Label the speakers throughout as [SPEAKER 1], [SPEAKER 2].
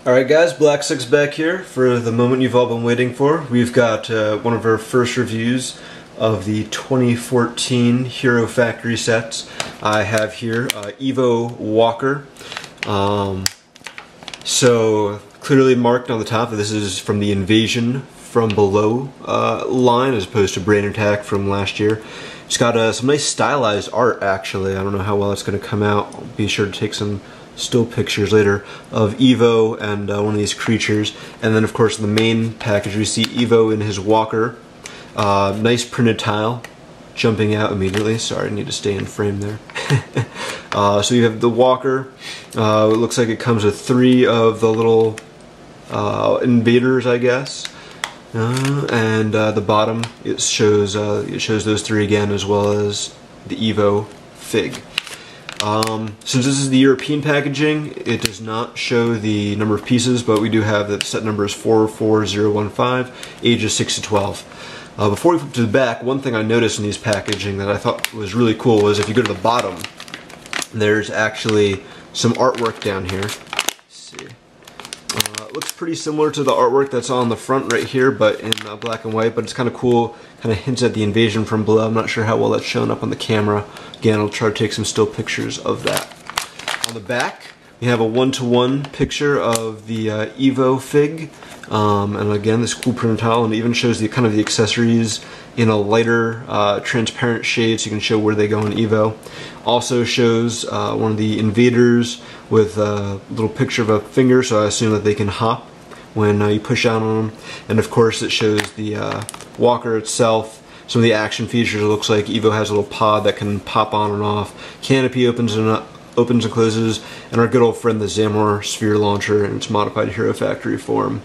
[SPEAKER 1] Alright guys, Black Six back here for the moment you've all been waiting for. We've got one of our first reviews of the 2014 Hero Factory sets. I have here Evo Walker. So clearly marked on the top that this is from the Invasion from Below line as opposed to Brain Attack from last year. It's got some nice stylized art actually. I don't know how well it's going to come out. I'll be sure to take some still pictures later of Evo and one of these creatures, and then of course in the main package we see Evo in his walker. Nice printed tile jumping out immediately. Sorry, I need to stay in frame there. So you have the walker. It looks like it comes with 3 of the little invaders, I guess, and the bottom it shows those 3 again, as well as the Evo fig. Since this is the European packaging, it does not show the number of pieces, but we do have that set number is 44015, ages 6 to 12. Before we flip to the back, one thing I noticed in these packaging that I thought was really cool was if you go to the bottom, there's actually some artwork down here. Let's see. It looks pretty similar to the artwork that's on the front right here, but in black and white, but it's kind of cool, kind of hints at the Invasion from Below. I'm not sure how well that's shown up on the camera. Again, I'll try to take some still pictures of that. On the back, we have a one-to-one picture of the Evo fig, and again, this cool printed tile, and it even shows the kind of the accessories in a lighter, transparent shade, so you can show where they go in Evo. Also shows one of the invaders with a little picture of a finger, so I assume that they can hop when you push down on them. And of course, it shows the walker itself. Some of the action features, it looks like Evo has a little pod that can pop on and off. Canopy opens and closes, and our good old friend the Zamor sphere launcher in its modified Hero Factory form.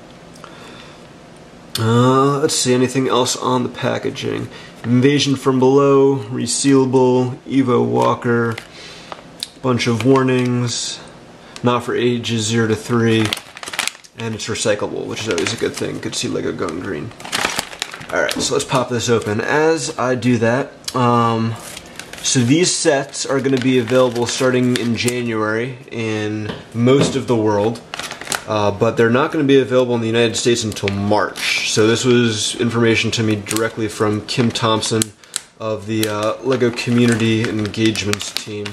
[SPEAKER 1] Let's see, anything else on the packaging? Invasion from Below, resealable, Evo Walker, bunch of warnings, not for ages 0 to 3, and it's recyclable, which is always a good thing. Good to see Lego going green. Alright, so let's pop this open. As I do that, so these sets are going to be available starting in January in most of the world, but they're not going to be available in the United States until March. So this was information to me directly from Kim Thompson of the Lego Community Engagements team.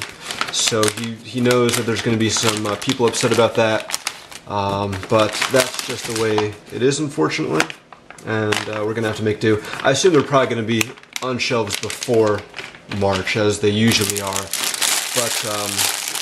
[SPEAKER 1] So he knows that there's going to be some people upset about that, but that's just the way it is, unfortunately. And we're going to have to make do. I assume they're probably going to be on shelves before March, as they usually are, but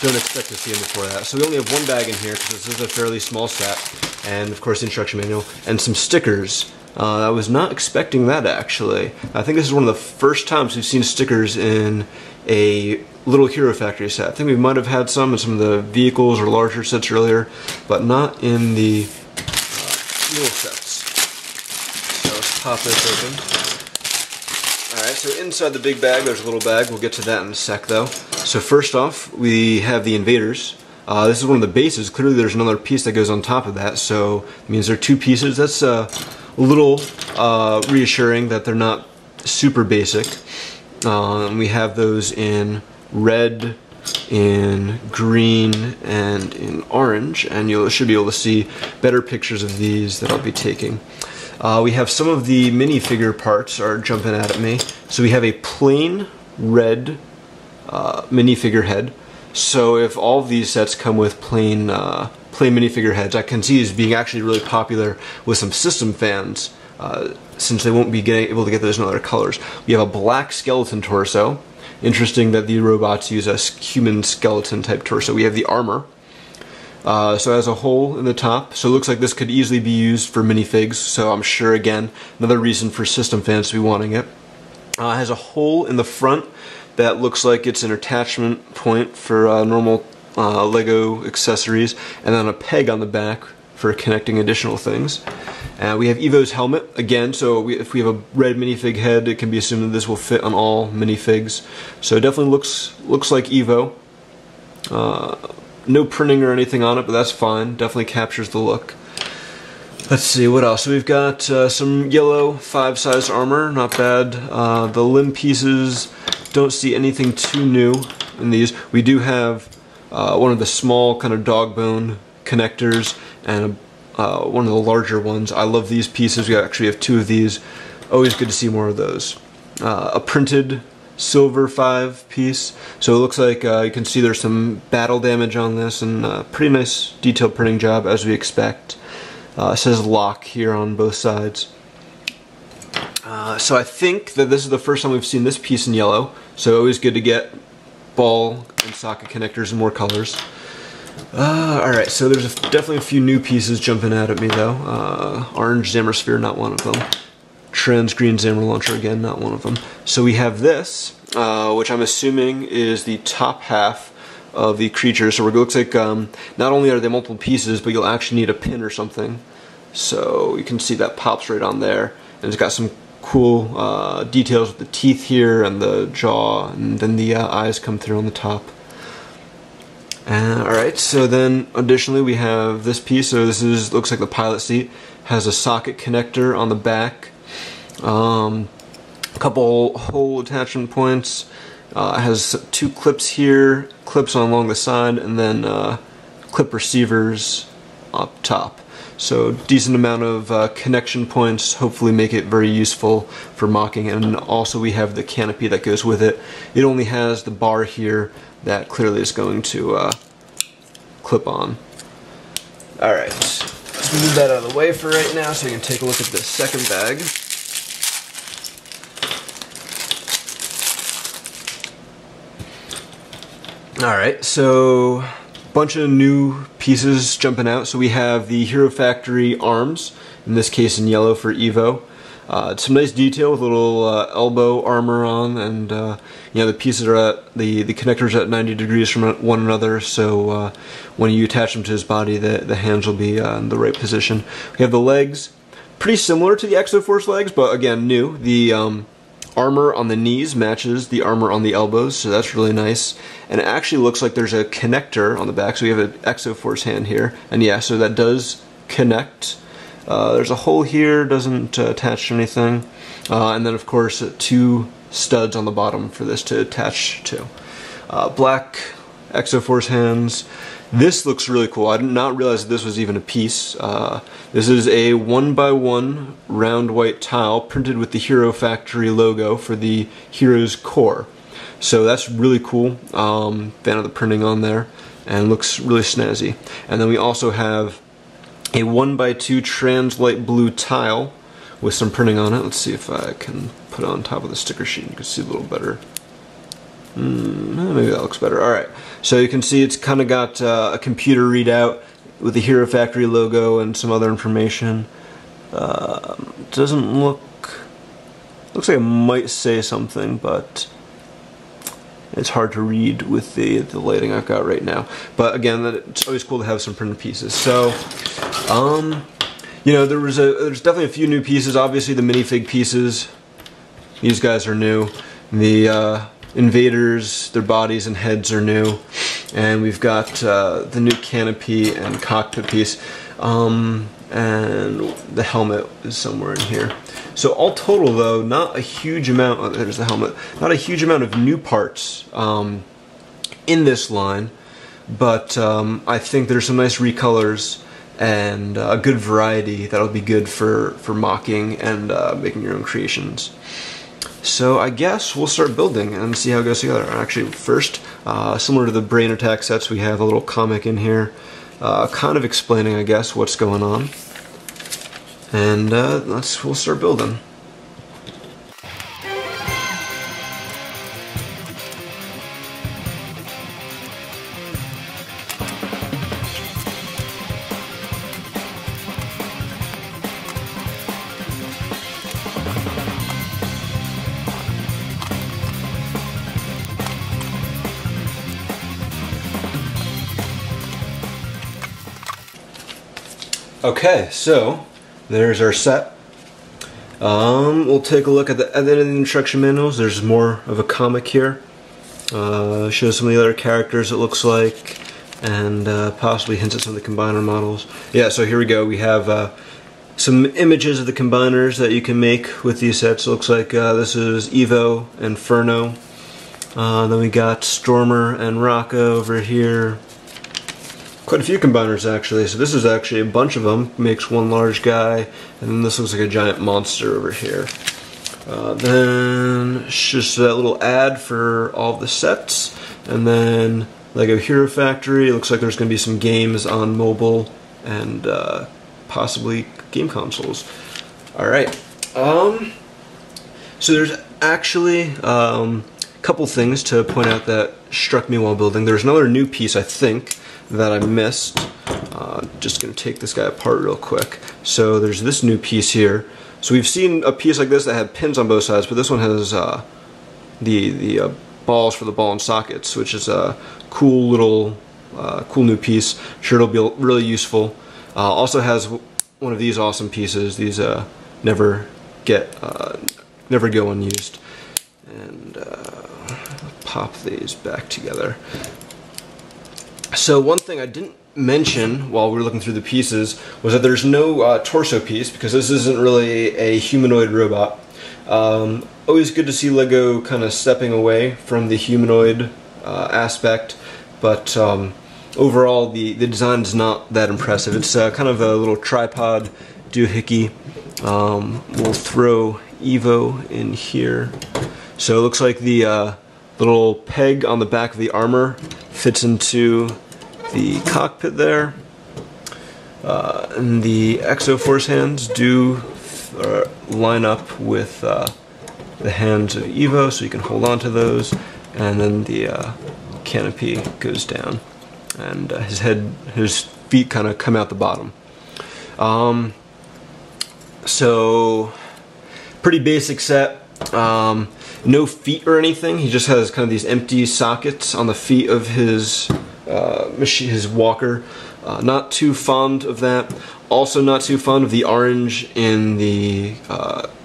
[SPEAKER 1] don't expect to see them before that. So we only have 1 bag in here, because this is a fairly small set, and of course the instruction manual, and some stickers. I was not expecting that, actually. I think this is one of the first times we've seen stickers in a little Hero Factory set. I think we might have had some in some of the vehicles or larger sets earlier, but not in the little sets. Pop this open. Alright, so inside the big bag there's a little bag. We'll get to that in a sec though. So first off, we have the invaders. This is one of the bases. Clearly there's another piece that goes on top of that, so it means there are 2 pieces. That's a little reassuring that they're not super basic. We have those in red, in green, and in orange, and you should be able to see better pictures of these that I'll be taking. We have some of the minifigure parts are jumping out at me. So we have a plain red minifigure head. So if all of these sets come with plain minifigure heads, I can see these being actually really popular with some system fans, since they won't be able to get those in other colors. We have a black skeleton torso. Interesting that the robots use a human skeleton type torso. We have the armor. So it has a hole in the top, so it looks like this could easily be used for minifigs, so I'm sure, again, another reason for system fans to be wanting it. It has a hole in the front that looks like it's an attachment point for normal Lego accessories, and then a peg on the back for connecting additional things. We have Evo's helmet, again, so if we have a red minifig head, it can be assumed that this will fit on all minifigs. So it definitely looks like Evo. No printing or anything on it, but that's fine. Definitely captures the look. Let's see, what else? So we've got some yellow 5-size armor, not bad. The limb pieces, don't see anything too new in these. We do have one of the small kind of dog bone connectors and one of the larger ones. I love these pieces. We actually have 2 of these. Always good to see more of those. A printed silver 5 piece. So it looks like you can see there's some battle damage on this, and pretty nice detailed printing job as we expect. It says lock here on both sides. So I think that this is the first time we've seen this piece in yellow, so always good to get ball and socket connectors in more colors. Alright, so there's definitely a few new pieces jumping out at me though. Orange Zammer Sphere, not one of them. Trans Green Zammer Launcher, again, not one of them. So we have this, which I'm assuming is the top half of the creature. So it looks like not only are they multiple pieces, but you'll actually need a pin or something. So you can see that pops right on there. And it's got some cool details with the teeth here and the jaw, and then the eyes come through on the top. Alright, so then additionally we have this piece. So this looks like the pilot seat. Has a socket connector on the back. A couple hole attachment points. Has 2 clips here, clips along the side, and then clip receivers up top. So decent amount of connection points, hopefully make it very useful for mocking. And also we have the canopy that goes with it. It only has the bar here that clearly is going to clip on. Alright, let's move that out of the way for right now so you can take a look at the second bag. Alright, so bunch of new pieces jumping out. So we have the Hero Factory arms, in this case in yellow for Evo. Some nice detail with a little elbow armor on, and you know, the pieces are at the connectors are at 90 degrees from one another. So when you attach them to his body, the hands will be in the right position. We have the legs, pretty similar to the Exoforce legs, but again new. The armor on the knees matches the armor on the elbows, so that's really nice. And it actually looks like there's a connector on the back, so we have an Exoforce hand here, and yeah, so that does connect. There's a hole here, doesn't attach to anything, and then of course 2 studs on the bottom for this to attach to. Black Exoforce hands. This looks really cool. I did not realize that this was even a piece. This is a 1x1 round white tile printed with the Hero Factory logo for the Hero's core. So that's really cool. Fan of the printing on there, and looks really snazzy. And then we also have a 1x2 trans light blue tile with some printing on it. Let's see if I can put it on top of the sticker sheet. You can see a little better. Maybe that looks better. Alright, so you can see it's kind of got a computer readout with the Hero Factory logo and some other information. Doesn't look... looks like it might say something, but it's hard to read with the lighting I've got right now. But again, it's always cool to have some printed pieces. So, you know, there's definitely a few new pieces. Obviously the minifig pieces, these guys are new. The invaders, their bodies and heads are new, and we've got the new canopy and cockpit piece, and the helmet is somewhere in here. So all total though, not a huge amount, oh, there's the helmet, not a huge amount of new parts in this line, but I think there's some nice recolors and a good variety that'll be good for mocking and making your own creations. So I guess we'll start building and see how it goes together. Actually, first, similar to the Brain Attack sets, we have a little comic in here, kind of explaining, I guess, what's going on. And we'll start building. Okay, so there's our set. We'll take a look at the editing instruction manuals. There's more of a comic here. Shows some of the other characters, it looks like, and possibly hints at some of the combiner models. Yeah, so here we go. We have some images of the combiners that you can make with these sets. It looks like this is Evo, Inferno. Then we got Stormer and Rocco over here. quite a few combiners actually. So this is actually a bunch of them. Makes one large guy, and then this looks like a giant monster over here. Then it's just a little ad for all of the sets, and then Lego Hero Factory. It looks like there's going to be some games on mobile and possibly game consoles. Alright, so there's actually a couple things to point out that struck me while building. There's another new piece, I think, that I missed. Just going to take this guy apart real quick. So there's this new piece here. So we've seen a piece like this that had pins on both sides, but this one has the balls for the ball and sockets, which is a cool little, cool new piece. I'm sure it'll be really useful. Also has one of these awesome pieces. These never go unused. And pop these back together. So one thing I didn't mention while we were looking through the pieces was that there's no torso piece, because this isn't really a humanoid robot. Always good to see Lego kind of stepping away from the humanoid aspect, but overall the design is not that impressive. It's kind of a little tripod doohickey. We'll throw Evo in here. So it looks like the little peg on the back of the armor fits into the cockpit there, and the Exoforce hands do line up with the hands of Evo, so you can hold on to those, and then the canopy goes down, and his feet kind of come out the bottom. So pretty basic set. No feet or anything. He just has kind of these empty sockets on the feet of his machine, his walker. Not too fond of that. Also not too fond of the orange in the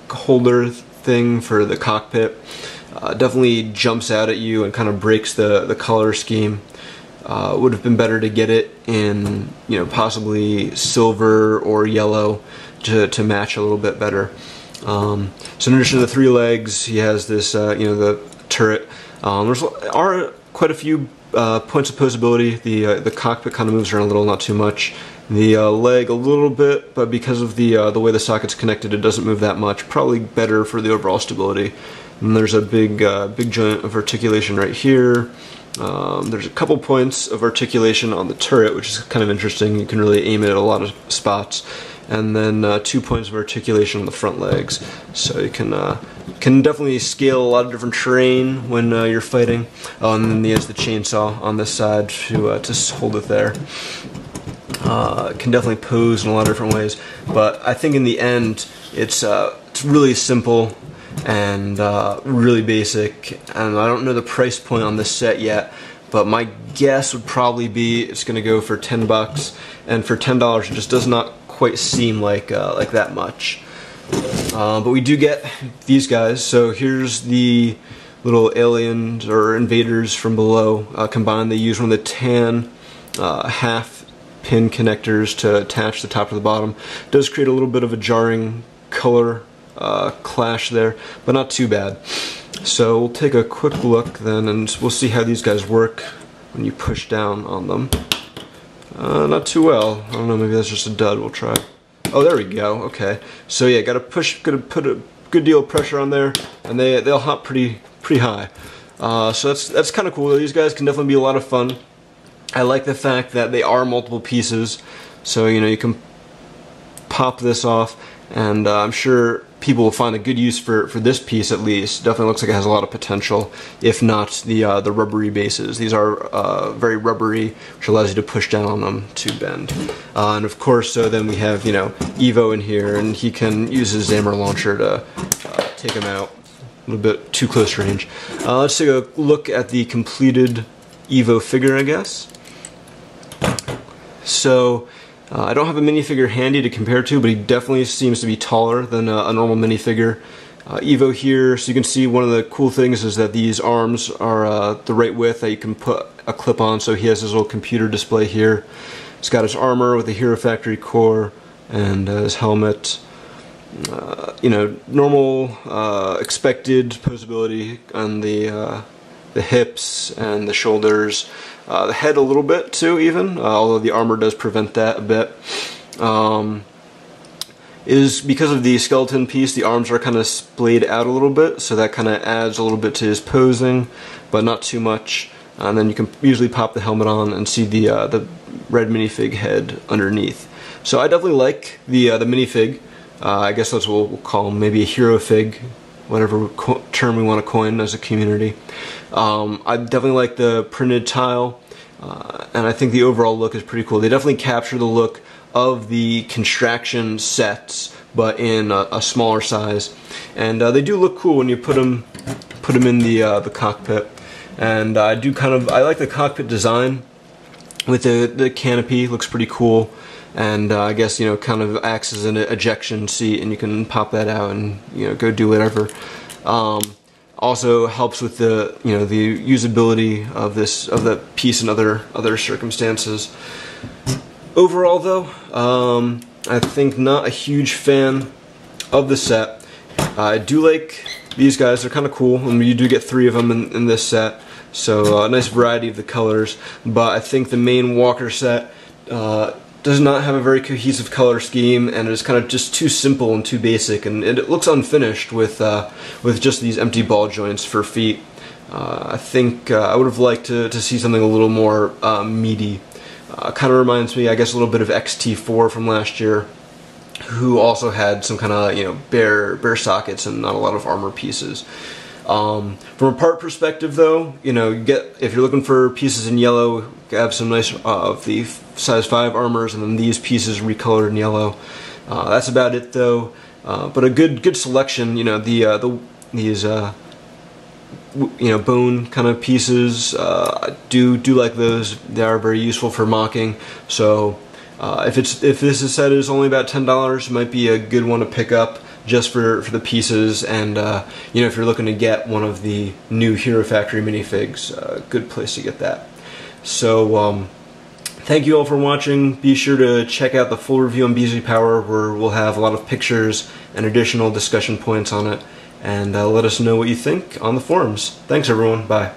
[SPEAKER 1] holder thing for the cockpit. Definitely jumps out at you and kind of breaks the color scheme. Would have been better to get it in, possibly silver or yellow to match a little bit better. So in addition to the 3 legs, he has this, the turret. There are quite a few points of posability. The cockpit kind of moves around a little, not too much. The leg a little bit, but because of the way the socket's connected, it doesn't move that much. Probably better for the overall stability. And there's a big joint of articulation right here. There's a couple points of articulation on the turret, which is kind of interesting. You can really aim it at a lot of spots. And then 2 points of articulation on the front legs, so you can definitely scale a lot of different terrain when you're fighting. Oh, and then he has the chainsaw on this side to hold it there. Can definitely pose in a lot of different ways, but I think in the end it's really simple and really basic. And I don't know the price point on this set yet, but my guess would probably be it's going to go for $10, and for $10 it just does not quite seem like that much. But we do get these guys. So here's the little aliens or invaders from below combined. They use one of the tan half pin connectors to attach the top to the bottom. It does create a little bit of a jarring color clash there, but not too bad. So we'll take a quick look then, and we'll see how these guys work when you push down on them. Not too well. I don't know, maybe that's just a dud. We'll try. Oh, there we go. Okay. So yeah, gotta put a good deal of pressure on there, and they'll hop pretty high. So that's kind of cool. These guys can definitely be a lot of fun. I like the fact that they are multiple pieces, so you can pop this off, and I'm sure people will find a good use for this piece at least. Definitely looks like it has a lot of potential, if not the rubbery bases. These are very rubbery, which allows you to push down on them to bend. And of course, so then we have Evo in here, and he can use his Zammer launcher to take him out a little bit too close range. Let's take a look at the completed Evo figure, I guess. So I don't have a minifigure handy to compare to, but he definitely seems to be taller than a normal minifigure. Evo here, so you can see one of the cool things is that these arms are the right width that you can put a clip on, so he has his little computer display here. He's got his armor with the Hero Factory core and his helmet. Normal expected posability on the the hips and the shoulders, the head a little bit too even, although the armor does prevent that a bit. Is because of the skeleton piece, the arms are kind of splayed out a little bit, so that kind of adds a little bit to his posing, but not too much. And then you can usually pop the helmet on and see the red minifig head underneath. So I definitely like the minifig. I guess that's what we'll call him, maybe a herofig, whatever term we want to coin as a community. I definitely like the printed tile, and I think the overall look is pretty cool. They definitely capture the look of the construction sets, but in a smaller size, and they do look cool when you put them in the cockpit. And I like the cockpit design with the canopy. Looks pretty cool, and I guess, you know, kind of acts as an ejection seat, and you can pop that out and, you know, go do whatever. Also helps with the, you know, the usability of the piece in other circumstances. Overall, though, I think not a huge fan of the set. I do like these guys; they're kind of cool, and you do get 3 of them in this set, so a nice variety of the colors. But I think the main Walker set does not have a very cohesive color scheme, and is kind of just too simple and too basic, and it looks unfinished with just these empty ball joints for feet. I think I would have liked to see something a little more meaty. Kind of reminds me, I guess, a little bit of XT4 from last year, who also had some kind of, you know, bare sockets and not a lot of armor pieces. From a part perspective, though, you know, if you're looking for pieces in yellow, you have some nice of the size 5 armors, and then these pieces recolored in yellow. That's about it, though. But a good selection. You know, these you know, bone kind of pieces, do like those. They are very useful for mocking. So if this set is only about $10, it might be a good one to pick up just for the pieces. And you know, if you're looking to get one of the new Hero Factory minifigs, good place to get that. So thank you all for watching. Be sure to check out the full review on BZPower, where we'll have a lot of pictures and additional discussion points on it. And let us know what you think on the forums. Thanks, everyone. Bye.